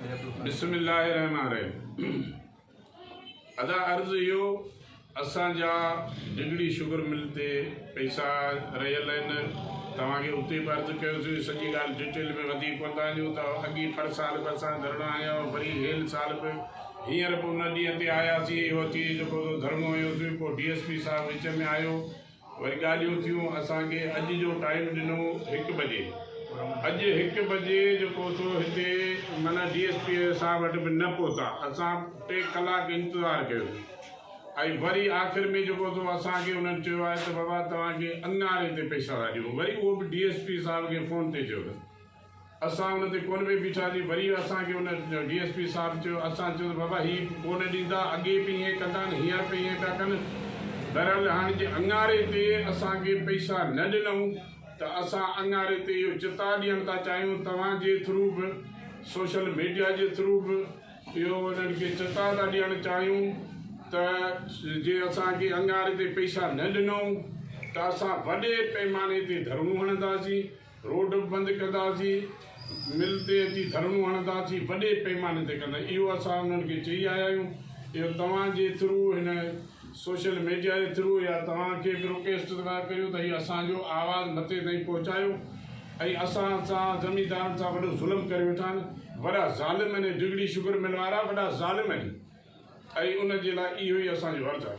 बिस्मिल्लाहिर्रहमानिर्रहीम। अदा अर्ज़ इहो असांजा डिगड़ी शुगर मिल ते पैसा रहियल आहिनि। तव्हांखे उते बि अर्ज़ु कयोसीं, सॼी ॻाल्हि डिटेल में वधीक कोन था वञूं त अॻी फड़ साल बि असां धरणो आया वरी हेल साल बि हींअर पोइ उन ॾींहं ते आयासीं। इहो अची जेको धरणो हुयोसीं, पोइ DSP साहिबु विच में आयो, वरी ॻाल्हियूं थियूं। असांखे अॼु जो टाइम ॾिनो 1 बजे। अॼु 1 बजे जेको सो हिते माना DSP साहिब वटि बि न पहुता। असां 3 कलाक इंतज़ारु कयो ऐं वरी आख़िर में जेको सो असांखे उन्हनि चयो आहे त बाबा तव्हांखे अंगारे ते पैसा था ॾियूं। वरी उहो बि DSP साहिब खे फ़ोन ते चयो। असां हुन ते कोन बि बीठासीं। वरी असांखे हुन DSP साहिबु चयो, असां चयो बाबा हीअ कोन ॾींदा, अॻे बि ईअं कंदा आहिनि, हींअर बि ईअं पिया कनि। बहरहाल हाणे जे अंगारे ते असांखे पैसा न ॾिनऊं त असां अंगारे ते इहो चिता ॾियणु था चाहियूं। तव्हांजे थ्रू बि सोशल मीडिया जे थ्रू बि इहो उन्हनि खे चिता था ॾियणु चाहियूं त जे असांखे अंगारे ते पैसा न ॾिनऊं त असां वॾे पैमाने ते धरणो हणंदासीं, रोड बि बंदि कंदासीं, मिल ते अची धरणो हणंदासीं, वॾे पैमाने ते कंदा। इहो असां उन्हनि खे चई आया आहियूं। इहो तव्हांजे थ्रू हिन सोशल मीडिया जे थ्रू या तव्हांखे बि रिक्वेस्ट था कयूं त हीअ असांजो आवाज़ु मथे ताईं पहुचायो। ऐं असां सां ज़मींदारनि सां वॾो ज़ुल्म करे वेठा आहिनि। वॾा ज़ालिम आहिनि, डिगड़ी शुगर मिल वारा वॾा ज़ालिम आहिनि ऐं उन जे लाइ इहो ई असांजो अर्ज़ु आहे।